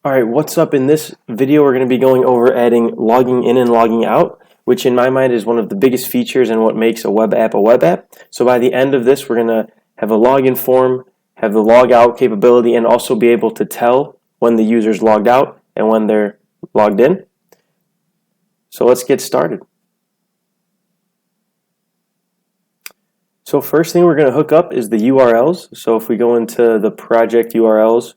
Alright, what's up? In this video we're going to be going over adding logging in and logging out, which in my mind is one of the biggest features and what makes a web app a web app. So by the end of this we're going to have a login form, have the log out capability, and also be able to tell when the user's logged out and when they're logged in. So let's get started. So first thing we're going to hook up is the URLs. So if we go into the project URLs,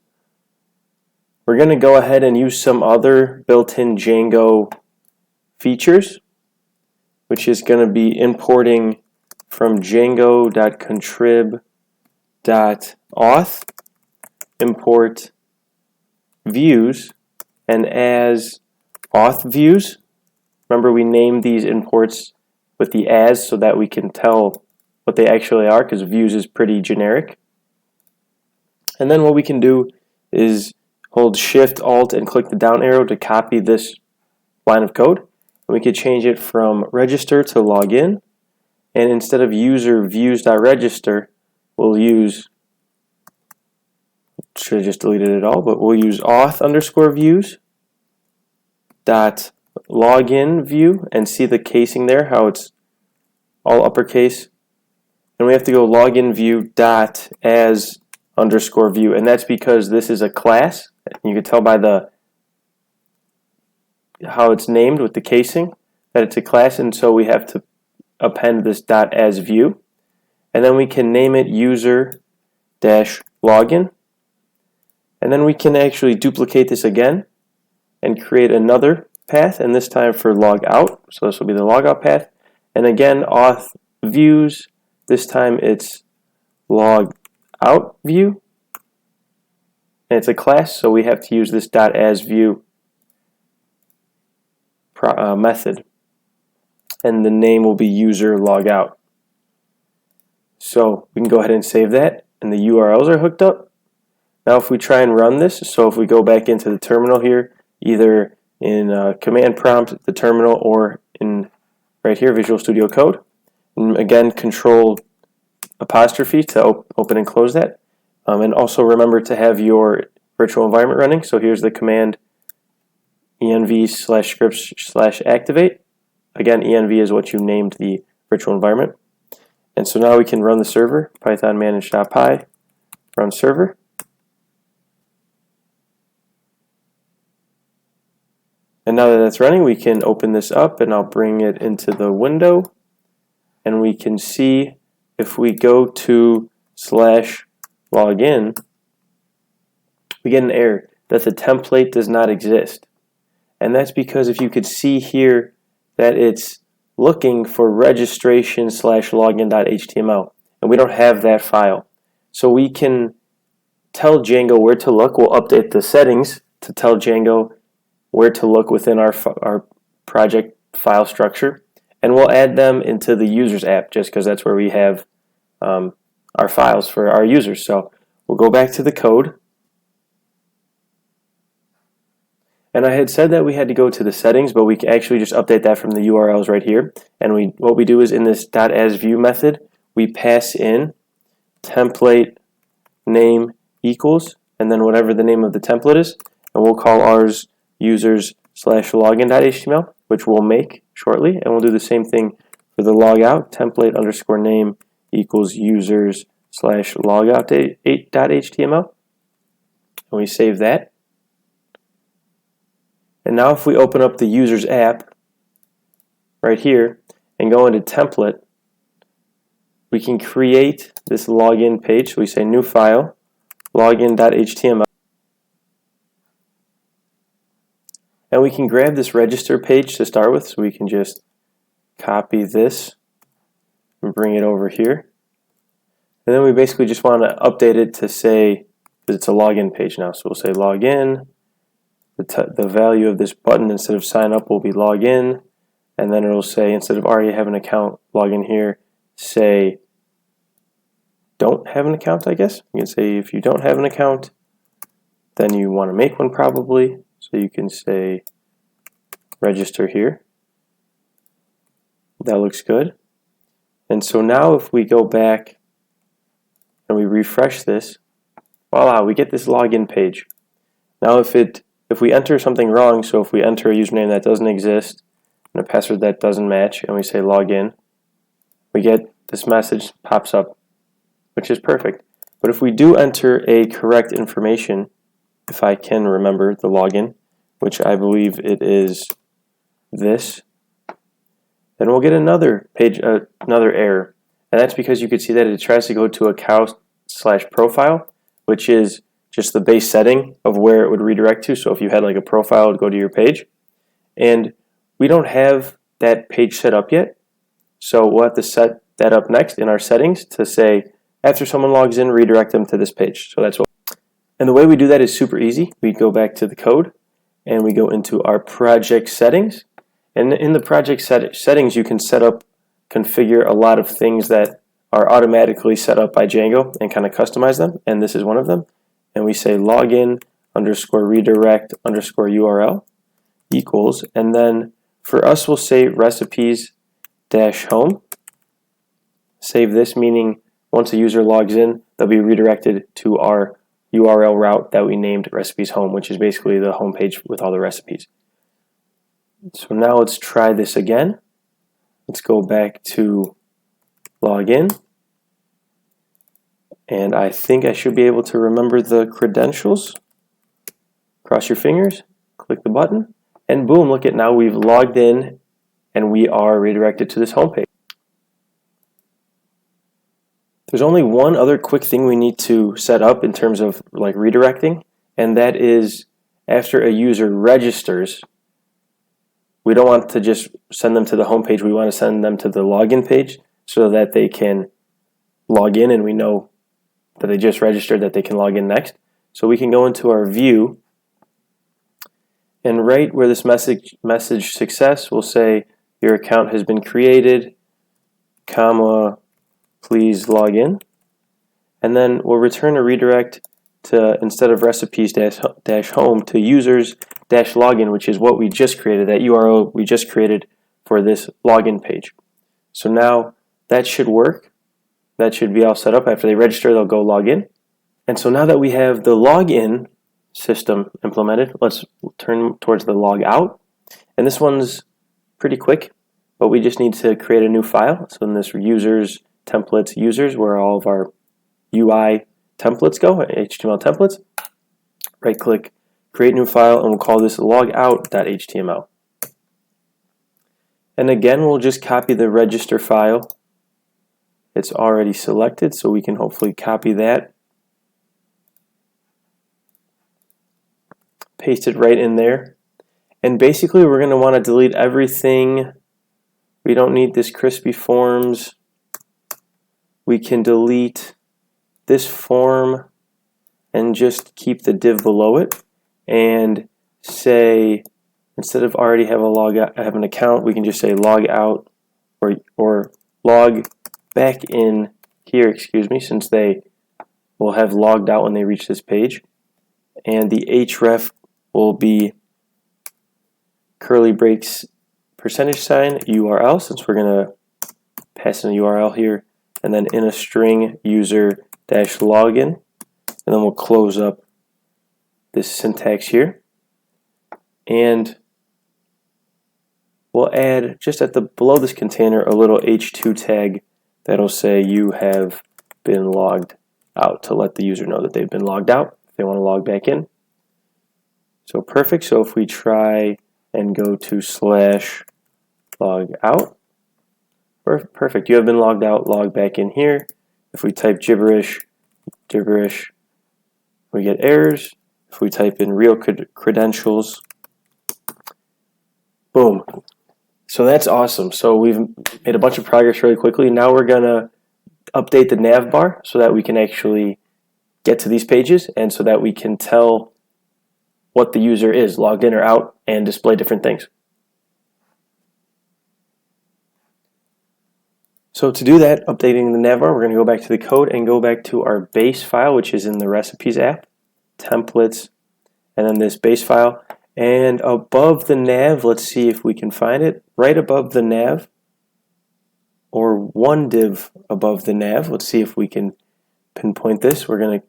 we're going to go ahead and use some other built-in Django features, which is going to be importing from django.contrib.auth, import views, and as auth views. Remember, we named these imports with the as so that we can tell what they actually are, because views is pretty generic. And then what we can do is hold Shift Alt and click the down arrow to copy this line of code. And we could change it from register to login, and instead of user views.register, we'll use, should have just deleted it all, but we'll use auth underscore views dot login view, and see the casing there, how it's all uppercase. And we have to go login view dot as underscore view, and that's because this is a class. You can tell by the how it's named with the casing that it's a class, and so we have to append this dot as view, and then we can name it user dash login, and then we can actually duplicate this again and create another path, and this time for log out. So this will be the logout path, and again auth views, this time it's log out view, and it's a class, so we have to use this dot as view method, and the name will be user logout. So we can go ahead and save that, and the URLs are hooked up. Now if we try and run this, so if we go back into the terminal here, either in command prompt, the terminal, or in right here, Visual Studio Code, and again control apostrophe to open and close that. And also remember to have your virtual environment running. So here's the command env/scripts/activate. Again, env is what you named the virtual environment. And so now we can run the server, python manage.py, run server. And now that that's running, we can open this up, and I'll bring it into the window, and we can see if we go to /login, we get an error that the template does not exist. And that's because if you could see here that it's looking for registration/login.html, and we don't have that file. So we can tell Django where to look. We'll update the settings to tell Django where to look within our project file structure, and we'll add them into the users app just because that's where we have our files for our users. So we'll go back to the code, and I had said that we had to go to the settings, but we can actually just update that from the URLs right here. And what we do is in this .asView method, we pass in template name equals, and then whatever the name of the template is, and we'll call ours users/login.html, which we'll make shortly, and we'll do the same thing for the logout, template underscore name equals users/logout.html, and we save that. And now if we open up the users app right here and go into template, we can create this login page. So we say new file, login.html, and we can grab this register page to start with, so we can just copy this and bring it over here. And then we basically just want to update it to say that it's a login page now. So we'll say login. The value of this button instead of sign up will be login, and then it'll say instead of already have an account, login here, say don't have an account, I guess. You can say if you don't have an account, then you want to make one probably. So you can say register here. That looks good. And so now if we go back and we refresh this, voila, we get this login page. Now if it if we enter something wrong, so if we enter a username that doesn't exist and a password that doesn't match, and we say login, we get this message pops up, which is perfect. But if we do enter a correct information, if I can remember the login, which I believe it is this, then we'll get another page, another error. And that's because you could see that it tries to go to account/profile, which is just the base setting of where it would redirect to. So if you had like a profile, it would go to your page. And we don't have that page set up yet. So we'll have to set that up next in our settings to say, after someone logs in, redirect them to this page. So that's what. And the way we do that is super easy. We go back to the code and we go into our project settings. And in the project settings, you can set up, configure a lot of things that are automatically set up by Django and kind of customize them. And this is one of them. And we say login _redirect _URL equals. And then for us, we'll say recipes-home. Save this, meaning once a user logs in, they'll be redirected to our URL route that we named recipes home, which is basically the home page with all the recipes. So now let's try this again. Let's go back to login. And I think I should be able to remember the credentials. Cross your fingers, click the button, and boom, look at now we've logged in and we are redirected to this home page. There's only one other quick thing we need to set up in terms of like redirecting, and that is after a user registers, we don't want to just send them to the home page, we want to send them to the login page so that they can log in and we know that they just registered, that they can log in next. So we can go into our view, and right where this message success, we'll say your account has been created, comma, please log in. And then we'll return a redirect to, instead of recipes-home, to users-login, which is what we just created, that URL we just created for this login page. So now that should work. That should be all set up. After they register, they'll go log in. And so now that we have the login system implemented, let's turn towards the logout. And this one's pretty quick, but we just need to create a new file. So in this users, templates, users, where all of our UI templates go, HTML templates, right click, create new file, and we'll call this logout.html. And again, we'll just copy the register file. It's already selected, so we can hopefully copy that, paste it right in there. And basically we're going to want to delete everything. We don't need this crispy forms. We can delete this form and just keep the div below it, and say, instead of already have an account, we can just say log out or log back in here, excuse me, since they will have logged out when they reach this page. And the href will be curly braces %, URL, since we're going to pass in a URL here, and then in a string user-login, and then we'll close up this syntax here, and we'll add just at the below this container a little h2 tag that'll say you have been logged out, to let the user know that they've been logged out if they want to log back in. So perfect. So if we try and go to /logout, perfect, you have been logged out, log back in here. If we type gibberish, we get errors. If we type in real credentials, boom. So that's awesome. So we've made a bunch of progress really quickly. Now we're going to update the nav bar so that we can actually get to these pages, and so that we can tell what the user is, logged in or out, and display different things. So to do that, updating the nav bar, we're going to go back to the code and go back to our base file, which is in the recipes app, templates, and then this base file. And above the nav, let's see if we can find it. Right above the nav, or one div above the nav, let's see if we can pinpoint this. We're going to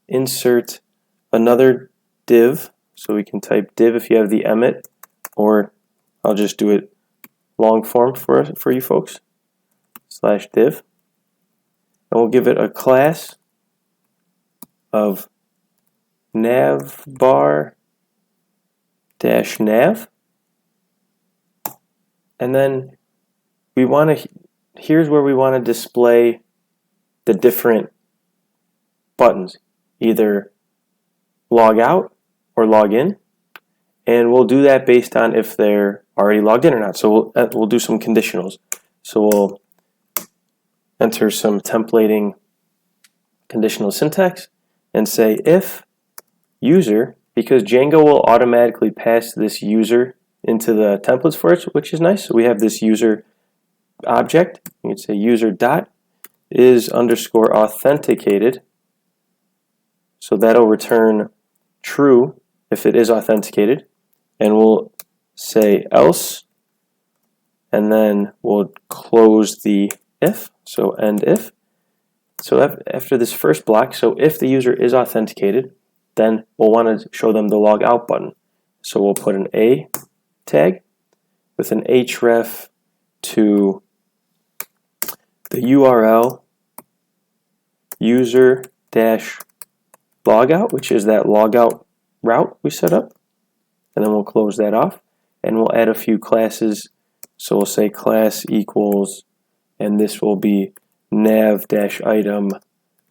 insert another div So we can type div if you have the emit, or I'll just do it long form for you folks, /div. And we'll give it a class of navbar-nav. And then we want to, here's where we want to display the different buttons, either log out or log in. And we'll do that based on if they're already logged in or not. So we'll do some conditionals. So we'll enter some templating conditional syntax and say if user, because Django will automatically pass this user into the templates for us, which is nice. So we have this user object. You can say user dot is underscore authenticated. So that'll return true if it is authenticated. And we'll say else, and then we'll close the if, so end if. So after this first block, so if the user is authenticated, then we'll want to show them the log out button. So we'll put an A tag with an href to the URL user-logout, which is that logout route we set up. And then we'll close that off, and we'll add a few classes. So we'll say class equals, and this will be nav-item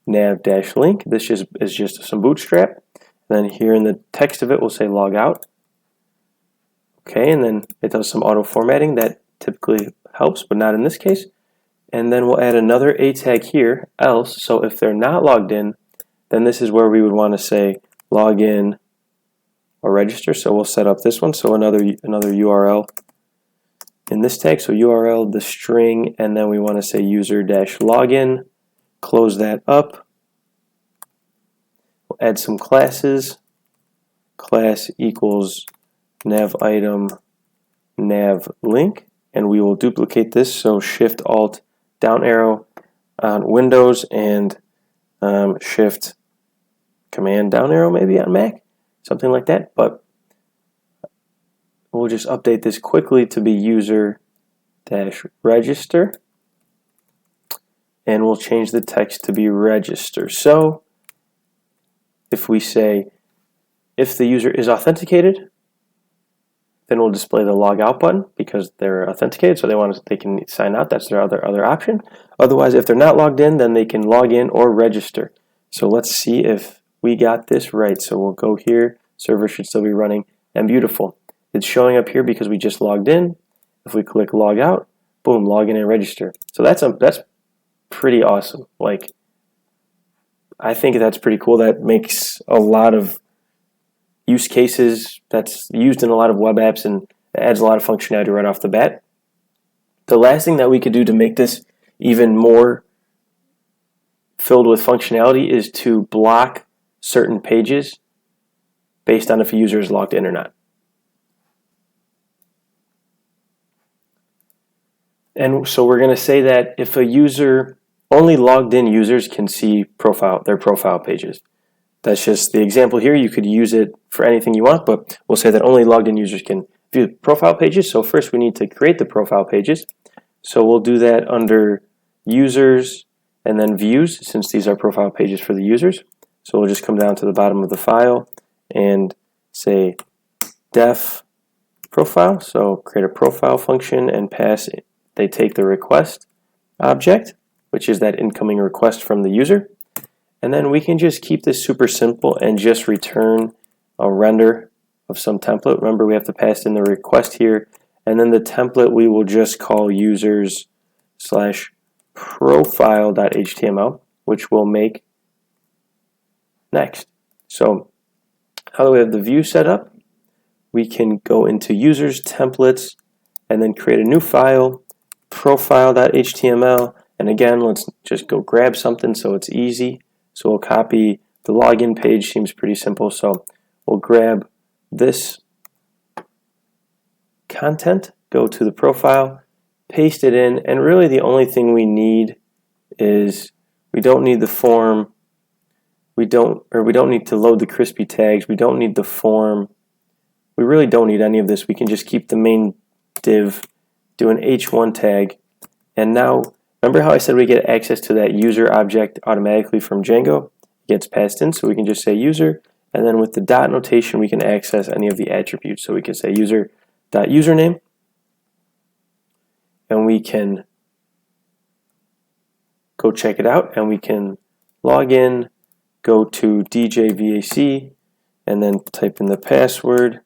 nav-link. This is just some bootstrap. And then here in the text of it, we'll say logout. Okay, and then it does some auto formatting that typically helps, but not in this case. And then we'll add another A tag here, else. So if they're not logged in, then this is where we would want to say login or register. So we'll set up this one. So another URL in this tag. So URL, the string, and then we want to say user-login. Close that up. We'll add some classes. Class equals nav-item nav-link. And we will duplicate this. So Shift-Alt down arrow on Windows and Shift-Command down arrow maybe on Mac. Something like that, but we'll just update this quickly to be user-register, and we'll change the text to be register. So if we say if the user is authenticated, then we'll display the log out button because they're authenticated, so they can sign out. That's their other option. Otherwise, if they're not logged in, then they can log in or register. So let's see if we got this right. So we'll go here, server should still be running, and beautiful. It's showing up here because we just logged in. If we click log out, boom, log in and register. So that's pretty awesome. Like, I think that's pretty cool. That makes a lot of use cases that's used in a lot of web apps and adds a lot of functionality right off the bat. The last thing that we could do to make this even more filled with functionality is to block certain pages based on if a user is logged in or not. And so we're going to say that if a user, only logged in users can see their profile pages. That's just the example here. You could use it for anything you want, but we'll say that only logged in users can view profile pages. So first we need to create the profile pages. So we'll do that under users and then views, since these are profile pages for the users. So we'll just come down to the bottom of the file and say def profile. So create a profile function and pass it. They take the request object, which is that incoming request from the user. And then we can just keep this super simple and just return a render of some template. Remember, we have to pass in the request here. And then the template we will just call users/profile.html, which we'll make next. So how do we have the view set up? We can go into users, templates, and then create a new file, profile.html. And again, let's just go grab something so it's easy. So we'll copy the login page, seems pretty simple. So we'll grab this content, go to the profile, paste it in, and really the only thing we need is, we don't need the form we don't need to load the crispy tags. We don't need the form. We really don't need any of this. We can just keep the main div, do an h1 tag, and now remember how I said we get access to that user object automatically from Django? It gets passed in, so we can just say user, and then with the dot notation we can access any of the attributes. So we can say user.username, and we can go check it out, and we can log in, go to DJVAC, and then type in the password.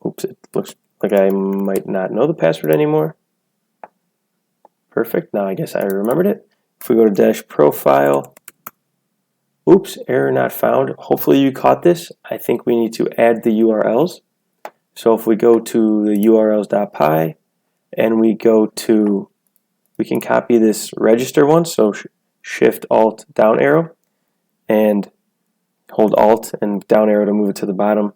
Oops, it looks like I might not know the password anymore. Perfect, now I guess I remembered it. If we go to dash profile, oops, error not found. Hopefully you caught this. I think we need to add the URLs. So if we go to the urls.py and we go to, we can copy this register one, so shift alt down arrow and hold alt and down arrow to move it to the bottom.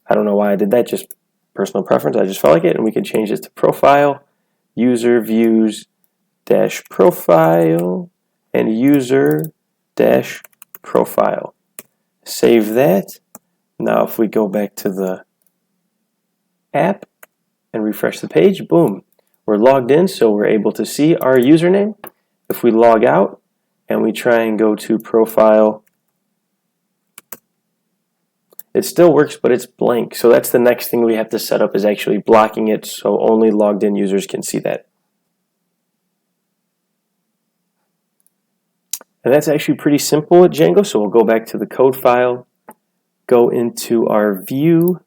I don't know why I did that, just personal preference. I just felt like it, and we can change this to profile, user views dash profile, and user dash profile. Save that. Now if we go back to the app and refresh the page, boom, we're logged in, so we're able to see our username. If we log out and we try and go to profile, it still works, but it's blank. So that's the next thing we have to set up, is actually blocking it so only logged in users can see that. And that's actually pretty simple with Django. So we'll go back to the code file, go into our view.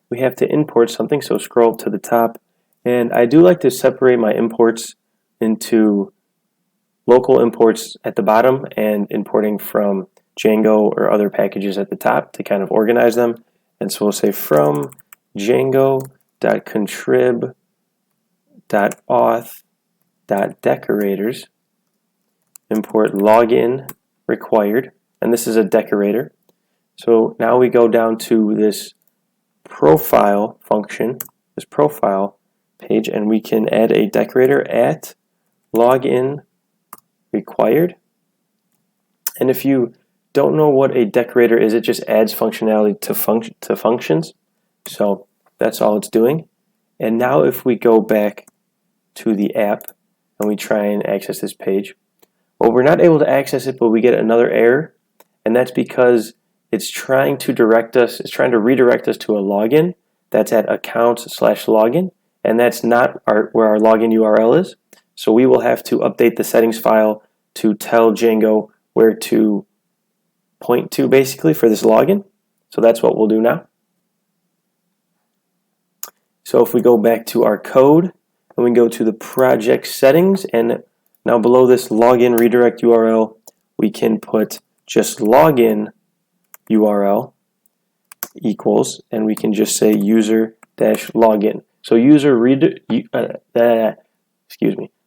We have to import something, so scroll to the top. And I do like to separate my imports into local imports at the bottom and importing from Django or other packages at the top to kind of organize them. And so we'll say from django.contrib.auth.decorators, import login required, and this is a decorator. So now we go down to this profile function, this profile page, and we can add a decorator at login required. And if you don't know what a decorator is, it just adds functionality to functions. So that's all it's doing. And now if we go back to the app and we try and access this page, well, we're not able to access it, but we get another error, and that's because it's trying to redirect us to a login that's at accounts/login, and that's not where our login URL is. So we will have to update the settings file to tell Django where to point to, basically, for this login. So that's what we'll do now. So if we go back to our code and we go to the project settings, and now below this login redirect URL, we can put just login URL equals, and we can just say user-login. So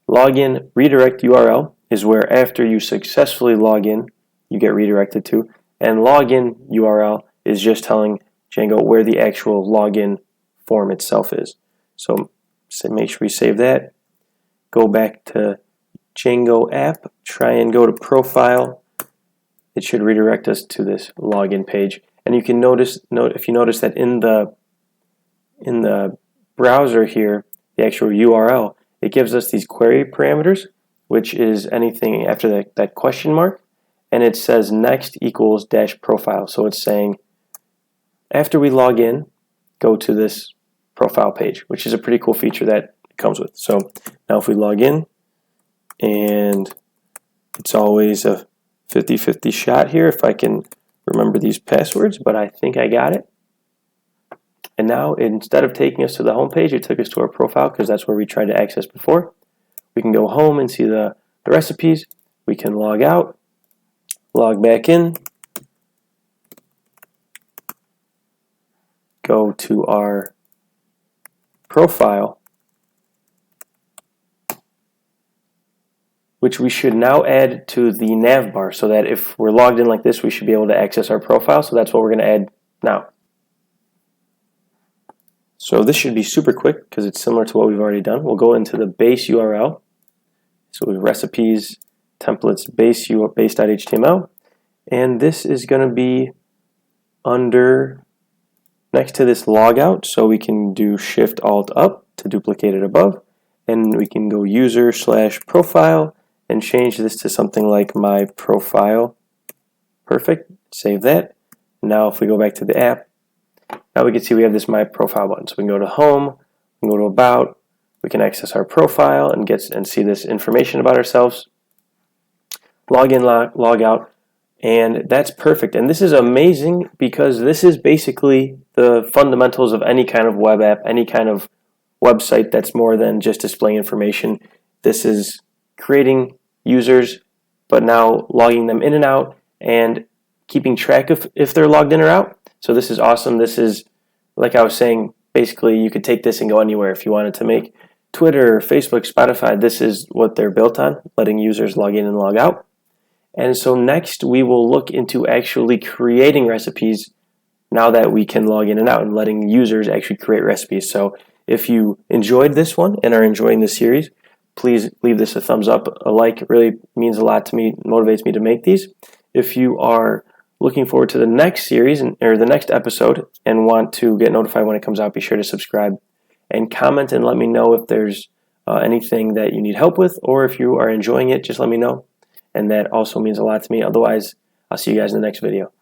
login redirect URL is where after you successfully log in, you get redirected to, and login URL is just telling Django where the actual login form itself is. So make sure we save that. Go back to Django app, try and go to profile. It should redirect us to this login page. And you can if you notice that in the browser here, the actual URL, it gives us these query parameters, which is anything after that question mark, and it says next equals dash profile. So it's saying after we log in, go to this profile page, which is a pretty cool feature that it comes with. So now if we log in, and it's always a 50-50 shot here if I can remember these passwords, but I think I got it. And now instead of taking us to the home page, it took us to our profile because that's where we tried to access before. We can go home and see the recipes. We can log out, log back in, go to our profile, which we should now add to the nav bar, so that if we're logged in like this, we should be able to access our profile. So that's what we're going to add now. So this should be super quick because it's similar to what we've already done. We'll go into the base URL. So we have recipes templates base.html, and this is going to be under next to this logout, so we can do Shift Alt up to duplicate it above, and we can go user/profile and change this to something like my profile. Perfect. Save that. Now if we go back to the app, now we can see we have this My Profile button. So we can go to Home, we can go to About, we can access our profile and see this information about ourselves. Log in, log out, and that's perfect. And this is amazing because this is basically the fundamentals of any kind of web app, any kind of website that's more than just displaying information. This is creating users, but now logging them in and out and keeping track of if they're logged in or out. So this is awesome. This is, like I was saying, basically you could take this and go anywhere. If you wanted to make Twitter, Facebook, Spotify, this is what they're built on, letting users log in and log out. And so next we will look into actually creating recipes now that we can log in and out and letting users actually create recipes. So if you enjoyed this one and are enjoying this series, please leave this a thumbs up. A like really means a lot to me, motivates me to make these. If you are looking forward to the next series or the next episode and want to get notified when it comes out, be sure to subscribe and comment and let me know if there's anything that you need help with, or if you are enjoying it, just let me know. And that also means a lot to me. Otherwise, I'll see you guys in the next video.